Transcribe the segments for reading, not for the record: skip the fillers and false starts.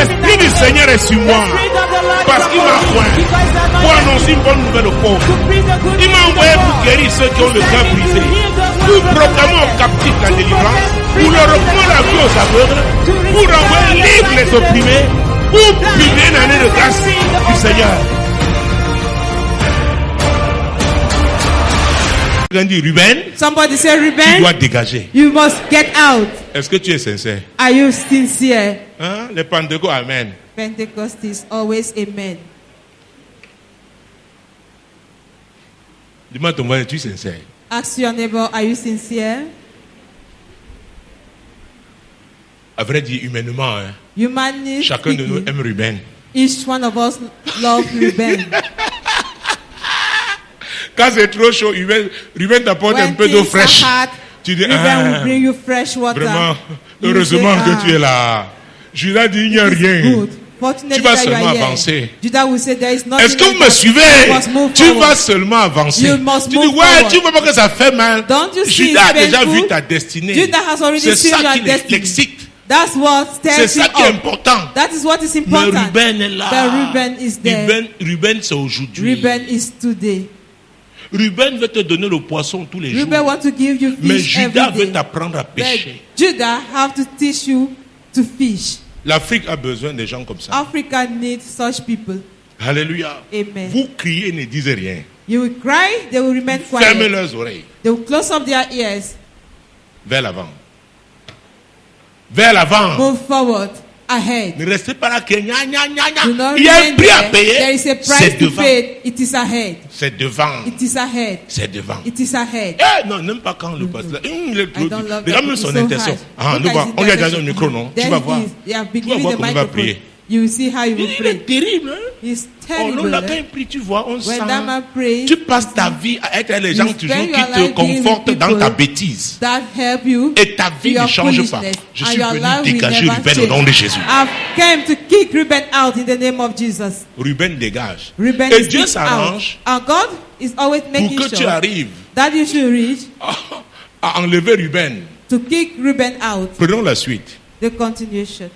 L'Esprit du Seigneur est sur moi. Parce qu'il m'a envoyé pour annoncer une bonne nouvelle aux pauvres. Il m'a envoyé pour guérir ceux qui ont le cœur brisé. Pour proclamer aux captifs la délivrance. Pour leur reprendre la vue aux aveugles. Pour renvoyer libres les opprimés. Pour publier une année de grâce du Seigneur. Somebody say, Ruben, tu dois dégager. You must get out. Est-ce que tu es sincère? Are you sincere? Hein? Les Pentecôtes, amen. Pentecost is always amen. Dis-moi ton voisin, tu es sincère? Ask your neighbor, are you sincere? À vrai dire, humainement, hein, Humanly chacun de nous speaking, aime Ruben. each one of us love Ruben. Quand c'est trop chaud, Ruben t'apporte un peu d'eau fraîche. Hot, Tu dis, Ruben will bring you fresh water. Vraiment, heureusement que tu es là. Judas dit, il n'y a rien. Tu vas seulement avancer. Est-ce que vous me suivez? Tu vas seulement avancer. Tu dis, ouais, tu vois pas que ça fait mal. Judas a déjà vu ta destinée. C'est ça qui l'excite. C'est ça qui est important. That is what is Mais important. Ruben est là. But Ruben is there. Ruben c'est aujourd'hui. Ruben is today. Ruben veut te donner le poisson tous les jours. Ruben want to give you fish. Mais Judas every day. veut t'apprendre à pêcher. But Judah have to teach you to fish. L'Afrique a besoin de gens comme ça. Africa needs such people. Alléluia. Amen. Vous criez, ne disez rien. You will cry, they will remain quiet. Fermez leurs oreilles. They will close up their ears. Vers l'avant. Vers l'avant. Move forward. Ahead. Ne restez pas là que gna gna gna gna. Do not Il y a un remain prix à there. payer. There is a price C'est to devant. pay. It is ahead. C'est devant. It is ahead. C'est devant. It is ahead. Eh, non, n'aime pas quand le pasteur. Regarde même son intention. Ah, nous va. On lui a donné un micro, non? Tu vas voir. Tu vas voir comment il va prier. You will see how you will Il pray. est terrible, hein? It's Oh terrible. non, là, quand il prie, tu vois, on sent. When that man prays, Tu passes ta vie à être les gens you toujours spend qui your te life being with confortent dans people ta bêtise. that help you. Et ta vie your ne change pas. foolishness, Je and suis your venu life will dégager never Ruben au change. nom de Jésus. I've came to kick Ruben out in the name of Jesus. Ruben dégage. Ruben Et is Dieu kicked s'arrange out. And God is always pour making que tu sure arrives that you should reach à enlever Ruben. to kick Ruben out. Prenons la suite. The continuation.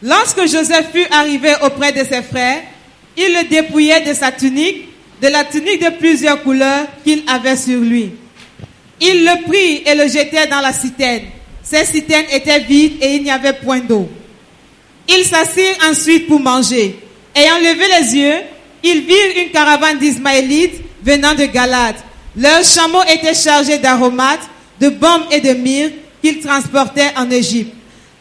Lorsque Joseph fut arrivé auprès de ses frères, il le dépouillait de sa tunique, de la tunique de plusieurs couleurs qu'il avait sur lui. Il le prit et le jetait dans la citerne. Ces citernes étaient vides et il n'y avait point d'eau. Ils s'assirent ensuite pour manger. Ayant levé les yeux, ils virent une caravane d'Ismaélites venant de Galade. Leurs chameaux étaient chargés d'aromates, de baume et de myrrhe qu'ils transportaient en Égypte.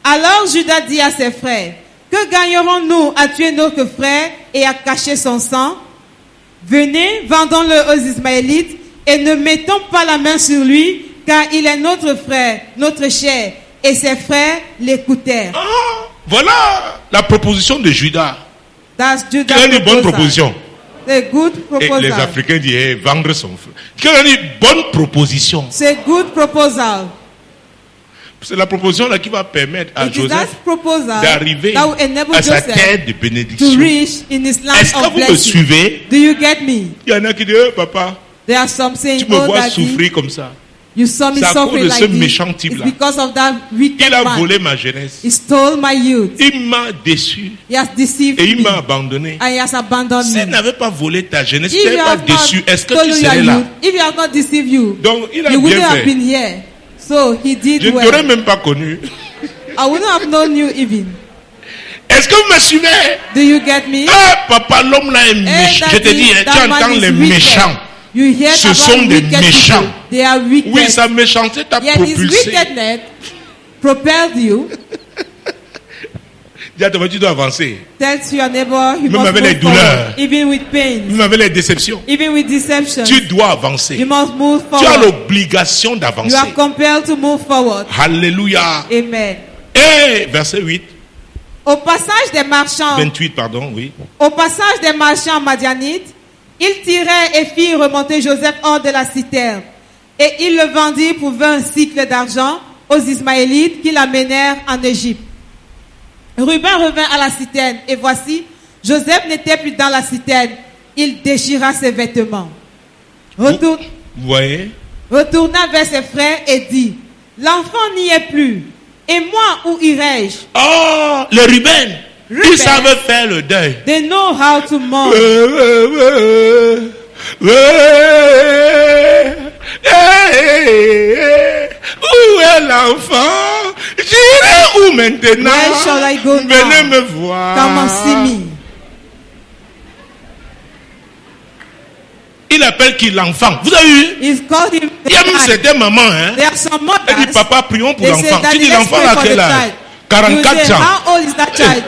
Alors Judas dit à ses frères, que gagnerons-nous à tuer notre frère et à cacher son sang? Venez, vendons-le aux Ismaélites et ne mettons pas la main sur lui, car il est notre frère, notre chair. Et ses frères l'écoutèrent. Ah, voilà la proposition de Judas. That's Judas' Quelle est une bonne proposition? C'est good Et proposal. les Africains disent vendre son frère. Quelle est une bonne proposition? C'est good proposal. C'est la proposition là qui va permettre à It is that Joseph proposal d'arriver that will enable à sa Joseph terre de to bénédiction. reach in his land Est-ce que of vous me blessing. suivez? Do you get me? Il y en a qui disent, oh, papa, There are some saying, tu me vois daddy, souffrir comme ça. you saw me C'est à cause suffering de like ce this. méchant type It's là. because of that wicked Il a man. volé ma jeunesse. He stole my youth. Il m'a déçu. He has deceived Et il me. m'a abandonné. And he has abandoned S'il me. n'avait pas volé ta jeunesse, If s'il you n'avait pas have not déçu, est-ce que stolen tu your serais là? youth, if you have not deceived you, Donc, il a you wouldn't bien have fait. been here. So he did Je ne t'aurais well. même pas connu. I wouldn't have known you even. Est-ce que vous me suivez? Do you get me? Ah, papa, l'homme là est méchant. Je te dis, tu entends les méchants. You hear Ce about sont des wicked méchants. people. They are wicked. Oui, sa méchanceté t'a Yet his propulsé. wickedness propelled you. Dis à ton voisin, tu dois avancer. Tell to your neighbor you Même must avec move les douleurs. forward. Even with pain. Même avec les déceptions. Even with deception. Tu dois avancer. You must move Tu as forward. l'obligation You d'avancer. are compelled to move forward. Alléluia. Amen. Et verset 8, Au passage des marchands, 28, pardon, oui. au passage des marchands madianites, ils tirèrent et firent remonter Joseph hors de la citerne. Et ils le vendirent pour 20 cycles d'argent aux Ismaélites qui l'amenèrent en Égypte. Ruben revint à la citerne et voici, Joseph n'était plus dans la citerne. Il déchira ses vêtements. Vous voyez? Retourna vers ses frères et dit, l'enfant n'y est plus. Et moi, où irai-je? Oh, les Ruben, ils savent faire le deuil. They know how to mourn. Où est l'enfant? J'irai où maintenant? Where shall I go now? Venez me voir. Come and see me. Il appelle qui l'enfant? Vous avez vu? He's called him. Il y a même certaines mamans, hein? There are some mothers. Elle dit, papa, prions pour They l'enfant. say, Tu dis, Daddy, l'enfant let's à pray quel for the âge? child. 44 You say, ans. how old is that child?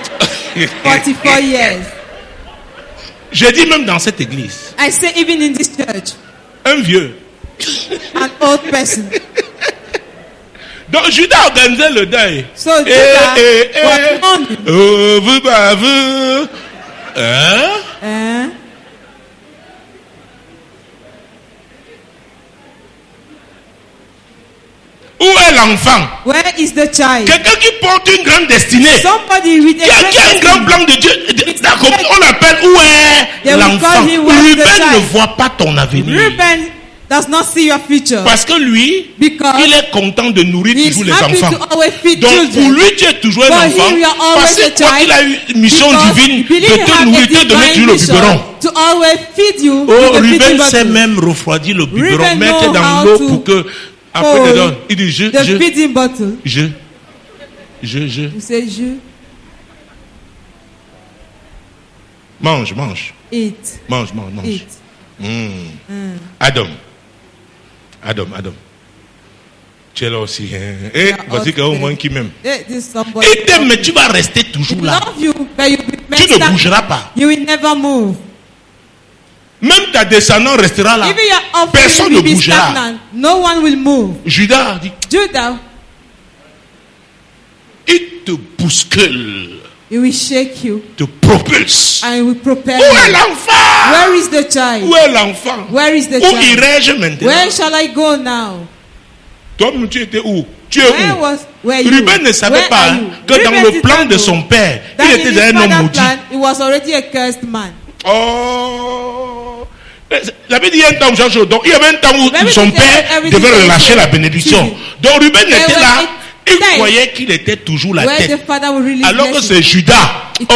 44 years. J'ai dit même dans cette église. I say even in this church. Un vieux. An old person. Donc Judas organisait le deuil. So Judas was mourning. Oh, vous. Hein? Où est l'enfant? Where is the child? Quelqu'un qui porte une grande destinée. Somebody with Qui a un grand plan de Dieu. D'accord, on appelle où est l'enfant? Ruben ne voit pas ton avenir. Ruben does not see your future. Parce que lui, Because il est content de nourrir toujours les happy enfants. to always feed Donc children. pour lui, tu es toujours un enfant. Parce que quoi qu'il a eu une mission divine de te nourrir, de te donner toujours le biberon. To always feed you. Oh, Ruben sait même refroidir le biberon, mettre dans l'eau pour que après dedans, il dit je. Feeding bottle. Je. You say je. Mange. Eat. Mange. Eat. Adam. Tu es là aussi. Hein? Et voici qu'il y a au moins qui m'aime. Il t'aime, mais tu vas rester toujours là. Love you, but tu ne bougeras pas. You will never move. Même ta descendance restera là. Personne ne bougera. No one will move. Judas dit. Il te bouscule. He will shake you. Te propulse. And he will propel you. Où est l'enfant? Where is the child? Où est l'enfant? Where is the child? Où irai-je maintenant? Where shall I go now? Toi, tu étais où? Tu es où? Ruben ne savait pas que dans le plan de son père, il était déjà un homme maudit. He was already a cursed man. Oh! J'avais dit un temps, donc il y avait un temps où son père devait relâcher la bénédiction. Donc Ruben était là. Il croyait qu'il était toujours la tête. Alors que c'est Judas. Ton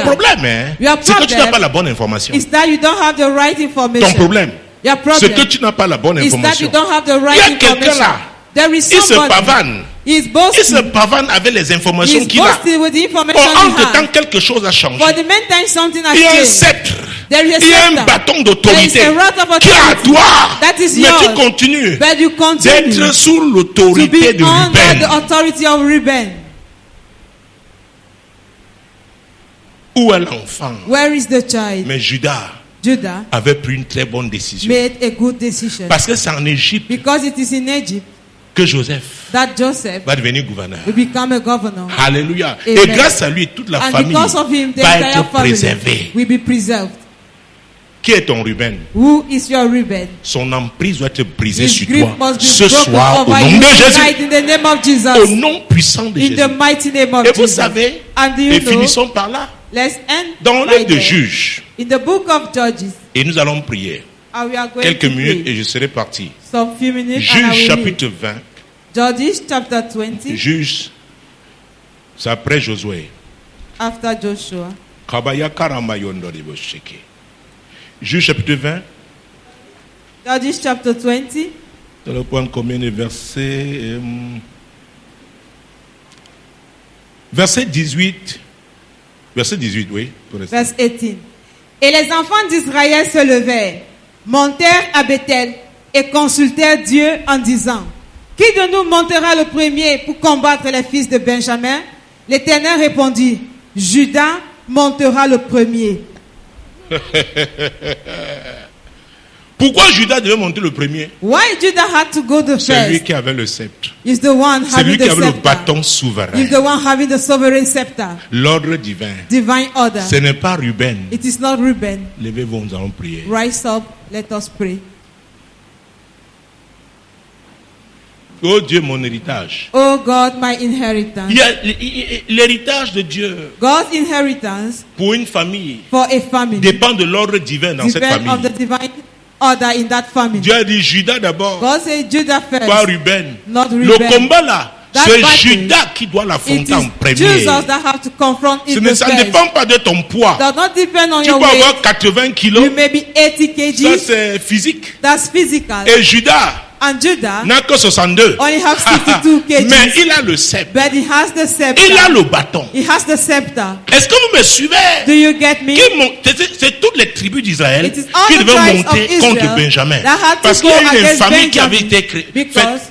problème, c'est que tu n'as pas la bonne information. Ton problème, c'est que tu n'as pas la bonne information. Il y a quelqu'un là. Il se pavane. Il se pavane avec les informations qu'il a. Entre-temps, quelque chose a changé. Il y a un sceptre. Il y a un bâton d'autorité qui est à toi. Mais tu continues d'être sous l'autorité de Ruben. Où est l'enfant? Mais Judas avait pris une très bonne décision. Parce que c'est en Égypte que Joseph va devenir gouverneur. Alléluia. Et grâce à lui, toute la famille va être préservée. Qui est ton Ruben? Who is your Ruben? Son emprise doit être brisée sur toi ce soir au nom de Jésus. Au nom puissant de Jésus. Et vous savez, et finissons par là. Dans le livre de Juges, et nous allons prier quelques minutes et je serai parti. Juges chapitre 20. Juges, c'est après Josué. After Joshua. Juges chapitre 20. Judges chapter 20. Dans le point combien de versets? Verset 18. Verset 18, oui. Verset 18. Et les enfants d'Israël se levèrent, montèrent à Bethel et consultèrent Dieu en disant: qui de nous montera le premier pour combattre les fils de Benjamin? L'Éternel répondit: Judas montera le premier. Pourquoi Judas devait monter le premier? Why Judah had to go the first? C'est lui qui avait le sceptre. He's the one c'est lui qui avait le bâton souverain. He's the one having the sovereign scepter. L'ordre divin. Divine order. Ce n'est pas Ruben. It is not Ruben. Levez-vous, nous allons prier. Rise up, let us pray. Oh Dieu, mon héritage. Oh God, my inheritance. Il y a l'héritage de Dieu. God's inheritance pour une famille for a family dépend de l'ordre divin dans cette famille. Of the divine order in that family. Dieu a dit Judas d'abord. God said Judah first. Pas Ruben. Not Reuben. Le combat là, c'est battle, Judas qui doit l'affronter en premier. Jesus that have to confront it Ça ne dépend pas de ton poids. Does not depend on Tu your peux weight. avoir 80 kilos. You may be 80 kg. Ça c'est physique. That's physical. Et Judas and Judah n'a que 62. only have 62 kg. Mais il a le sceptre. But he has the scepter. Il a le bâton. He has the scepter. Est-ce que vous me suivez? Do you get me? C'est toutes les tribus d'Israël It is all qui the devaient tribes monter of Israel contre Benjamin. that had to Parce qu'il y go a une against famille qui avait Benjamin. été faite Because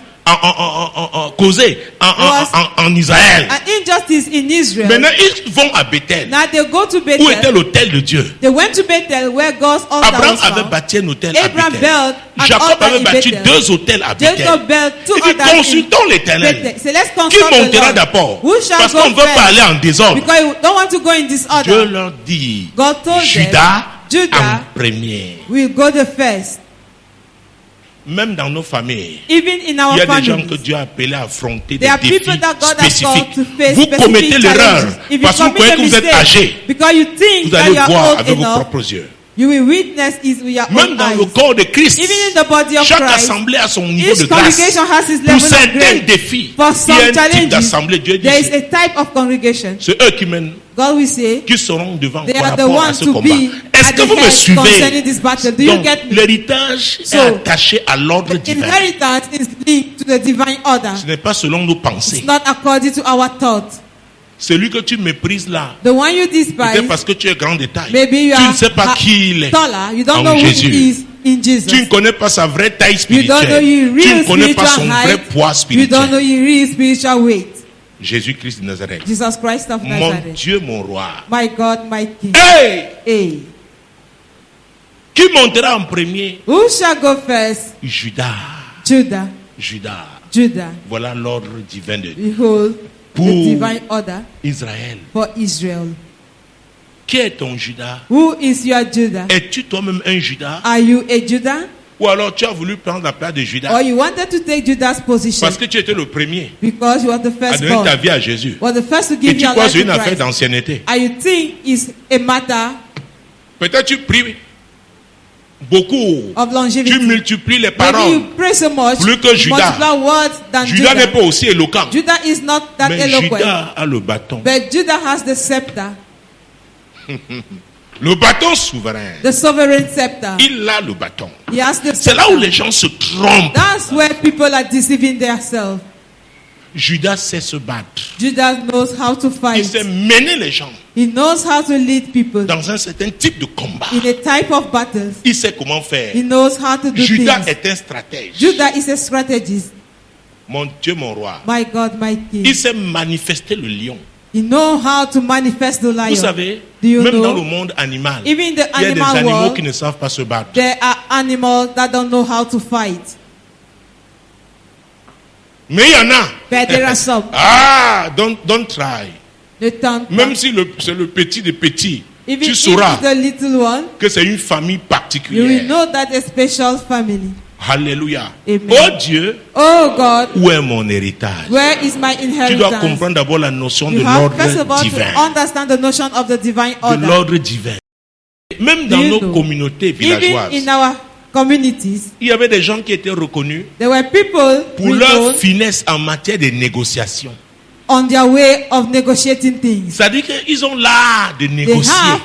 causée en Israël. an injustice in Israel. Maintenant, ils vont à Bethel. Now they go to Où était Bethel. l'autel de Dieu? They went to Bethel where God's altar Abraham was avait found. bâti un hôtel à Abraham Bethel. built an Jacob altar avait in bâti Bethel. 2 hôtels à Bethel. Jacob built 2 Il dit, altars in consultons l'Éternel. Bethel. So let's Qui consult the montera Lord. d'abord? Who shall Parce go qu'on veut first? pas aller en désordre. Because you don't want to go in this Dieu order. leur dit, God told Judas them, Judah en premier. will go the first. Même dans nos familles, Even in il our y a des gens families. que Dieu a appelés à affronter des There are défis people that God has spécifiques. called to face Vous specific commettez l'erreur challenges. If you parce que vous commit croyez a que vous êtes mistake, âgé. because you think Vous that allez you are voir old avec vos enough, propres yeux. you will witness it with your Même own dans le eyes. corps de Christ, Even in the body of chaque Christ, assemblée a son niveau de each grâce. congregation has its Pour level of certains grace. défis, For il y some a un type challenges, d'assemblée. Dieu dit, there is a type of congregation. c'est eux qui mènent, God will say, qui seront devant they par are the rapport à ones ce to combat. be Est-ce at que the vous me head suivez? concerning this battle. Do you Donc, get me? l'héritage est So, attaché à l'ordre divin. Inheritance is linked to the divine order. Ce n'est pas selon nos pensées. It's not according to our thoughts. Celui que tu méprises là, The one you despise, peut-être parce que tu es grand de taille. maybe you Tu are ne sais pas qui il est taller. You don't en know who Jésus. he is in Jesus. Tu ne connais pas sa vraie taille You don't know spirituelle. your Tu ne real connais pas son spiritual vrai height. poids You don't know spirituel. your real spiritual weight. Jésus-Christ de Nazareth. Jesus Christ of Mon Nazareth. Dieu, mon roi. My God, my King. Hey! Hey. Qui montera en premier? Who shall go first? Judas. Judah. Judas. Judah. Voilà l'ordre divin de Behold, Pour the divine order Israël. for Israel. Qui est ton Judas? Who is your Judah? Es-tu toi-même un Judas? Are you a Judah? Ou alors tu as voulu prendre la place de Judas Or you wanted to take Judah's position parce que tu étais le premier because you were the à donner ta firstborn? vie à Jésus. Was the first to Et give tu your crois que life c'est une to affaire Christ? d'ancienneté. And you think it's a matter Peut-être tu pries beaucoup. of longevity. Tu multiplies les Maybe paroles. you pray so much, Plus que you Judas. multiply words than Judas n'est Judah. pas aussi éloquent. Judah is not that Mais eloquent. Judas a le bâton. But Judah has the scepter, Le bâton souverain. the sovereign scepter. Il a le bâton. He has the C'est là où scepter. les gens se trompent. That's where people are deceiving themselves. Judas sait se battre. Judah knows how to Il fight. sait mener les gens He knows how to lead people dans un certain type de combat. in a type of battles. Il sait comment faire. He knows how to do Judas things. est un stratège. Judah is a strategist. Mon Dieu, mon roi. My God, my Il King. sait manifester le lion. He knows how to manifest the lion. Vous savez, Do you même know? dans le monde animal, Even in the il y a des animal animaux world, qui ne savent pas se battre. there are animals that don't know how to fight. Mais il y en a. But there are some. Ah, don't try. They don't. Même si c'est le petit des petits, Even tu if sauras it's the little one, que c'est une famille you will particulière. know that a special family. Alléluia. Amen. Oh Dieu, Oh God, où est mon héritage? where is my Tu dois inheritance? comprendre d'abord la notion de You have first of l'ordre all divin. to understand the notion of the divine De order. l'ordre divin. Même dans Do you nos know? communautés Even villageoises, in our communities, il y avait des gens qui étaient reconnus there were people pour leur renowned finesse en matière de négociation. on their way of negotiating things. C'est-à-dire qu'ils ont l'art de They négocier. have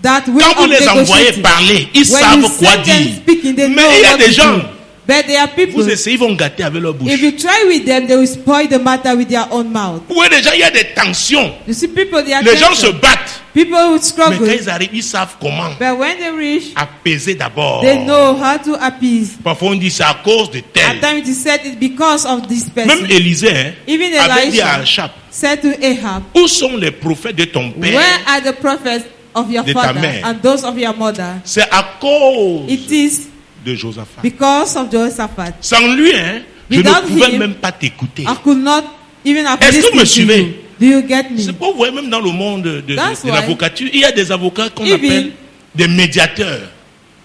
that way Quand vous of les envoyez negotiating. parler, ils When savent you quoi send them dire. speaking, they know Mais il y a what des to gens, do. But there are people, vous essayez, ils vont gâter avec leur bouche. if you try with them, they will spoil the matter with their own mouth. Où est des gens, il y a des tensions. You see, people, they are Les gens se tension. battent. People would Mais struggle. quand ils arrivent, ils savent comment But when they reach, apaiser d'abord. they know how to appease. Parfois on dit c'est à cause de At tel. times it is said it's because of this Même person. Élisée hein, Even avait dit à Elisha Achab, said to Ahab, où sont les prophètes de ton père? where are the prophets of your De ta father mère. and those of your mother? C'est à cause It is de Josaphat. because of Jehoshaphat. Sans lui, hein, je ne Without pouvais him, même pas t'écouter. I could not even have Est-ce que vous me listened to suivez? you. Do you get me? C'est pas vrai, même dans le monde de That's why l'avocature, il y a des avocats qu'on even appelle des médiateurs.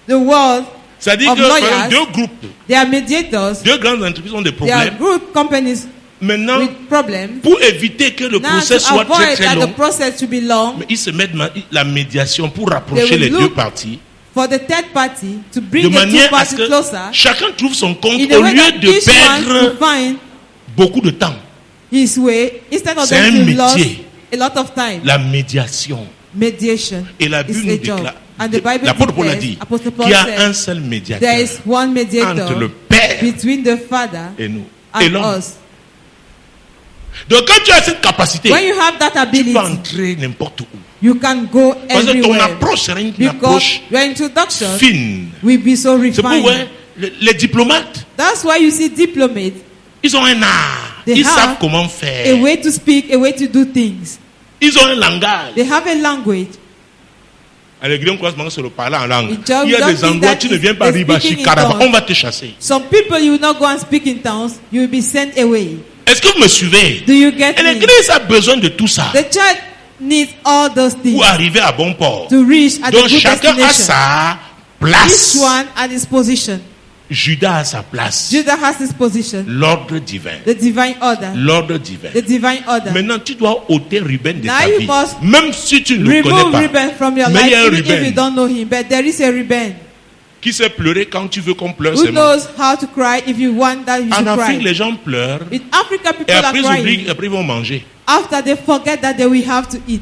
The world, C'est-à-dire of que par lawyers, exemple, deux groupes, they are mediators. deux grandes entreprises ont des They are problèmes. group companies Maintenant, with problems. pour éviter que le Now procès to soit très avoid très that the long, process to be long, mais ils se mettent la médiation pour They rapprocher will les deux look parties. For the third party to bring de the manière two à ce parties que closer, chacun trouve son compte in au a way lieu that de each one perdre to find beaucoup de temps. his way, instead of C'est them un to lose métier. a lot of time. La médiation. Mediation Et la Bible is nous a job. déclare, And the Bible l'apôtre Paul a declares, dit Apostle Paul qu'il y a said, un seul there médiateur is one entre mediator le Père between the Father et nous, et and l'homme. us. Donc quand tu as cette capacité, When you have that tu ability, peux entrer n'importe où. you can go Parce que ton everywhere. approche sera une Because approche your introduction fine. will be so C'est refined. pourquoi les diplomates, That's why you see diplomats, ils ont un art. They Ils have savent comment a faire. way to speak, a way to do things. Ils ont un langage. They have a language. À l'église, on commence sur le parler en langue. It just Il y a don't des think endroits, that tu ne is- viens pas they're ribachi speaking in caraba. tongues. On va te chasser. Some people you will not go and speak in tongues, you will be sent away. Est-ce que vous me suivez? Do you get Et me? l'église a besoin de tout ça The church needs all those things pour arriver à bon port. to reach at Donc the good chacun a destination. sa Each place. one at his position. Judas a sa place. Judah has his position, L'ordre divin. the divine order. L'ordre divin. The divine order. Maintenant, tu dois ôter Ruben de Now ta you vie. must Même si tu ne le connais Remove pas. Reuben from your Mais il y life, a un even if you Reuben don't know him. But there is a Reuben qui sait pleurer quand tu veux qu'on pleure who seulement. knows how to cry if you want that you En should Afrique, cry. les gens pleurent. In Africa, Et people are après, ils oublient, crying. après ils vont manger. After they forget that they will have to eat.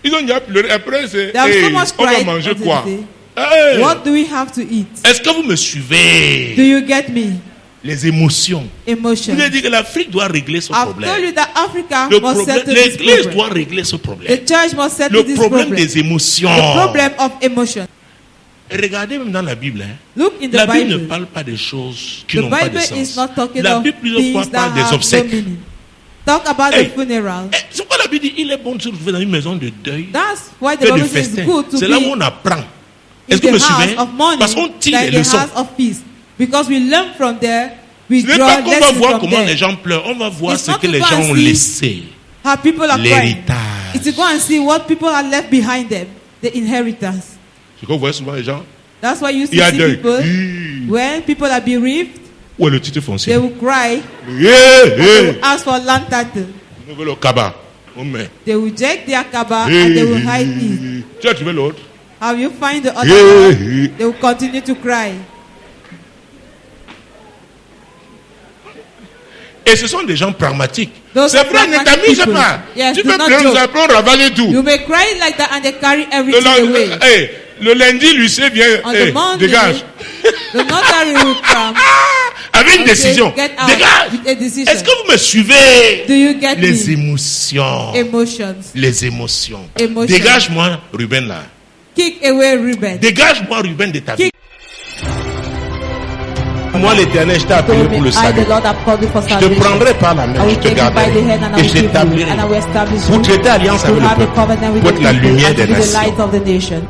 Ils ont déjà pleuré. Après, c'est, They have hey, so much on va cried. manger until quoi? they say, Hey! what do we have to eat? Est-ce que vous me suivez? Do you get me? Les émotions. Emotion. Je vous ai dit que l'Afrique doit régler ce I've told problème. you that Africa Le must problème, settle this l'église problem. doit régler ce The problème. church must settle Le this problème problem. des émotions. The problem of emotion. Et regardez même dans la Bible. Hein, Look in the la Bible ne Bible. parle pas des choses qui The n'ont pas de Bible is sens. not talking La of Bible plusieurs fois things that parle des have no obsèques. meaning. Talk about Hey. the funeral. Eh, c'est pourquoi la Bible dit il est bon de se retrouver dans une maison de deuil, That's why the fait de Bible says festin. it's good to C'est là où be on apprend. in Est-ce que vous the me suivez? house of mourning Parce qu'on tire than les the leçons. house of peace. Because we learn from there, we Ce n'est draw pas qu'on va lessons voir from comment les there. gens pleurent, on va voir It's ce not que to les go gens and ont see laissé. How people are crying. L'héritage. It's to go and see what people have left behind them, the inheritance. C'est qu'on voit souvent les gens. That's why you Il y a see deuil. people, when people are bereaved, Où est le titre foncier? they will cry, Yeah, they yeah. will ask for land title. On veut le cabas. On met. They will take their kaba and they will hide it. Tu as trouvé l'autre? How you find the other Yeah. one, they will continue to cry. Et ce sont des gens pragmatiques. Those C'est are vrai, ne pragmatic t'amuse people. pas. Yes, Tu do peux not pleurer, joke. nous allons ravaler tout. You may cry like that and they carry Le, everything away. le lundi, l'huissier vient, On the Monday, dégage. the notary will come. Avec une and décision. say, Get out Dégage. with a decision. Est-ce que vous me suivez? Do you get Les me? émotions. Emotions. Les émotions. Emotions. Dégage-moi, Ruben, là. Kick away Reuben. Dégage-moi, Ruben, de ta vie. Kick- Moi, l'Éternel, je t'ai appelé Told pour me, le I, salut. the Lord, have called you for Je te salvation. prendrai par la I main, will je te take you by garderai the hand and I et will je give you, t'établirai and I will establish pour you traiter alliance to avec le have a peuple, covenant with pour the être la people lumière and to des be the light nations. of the nation.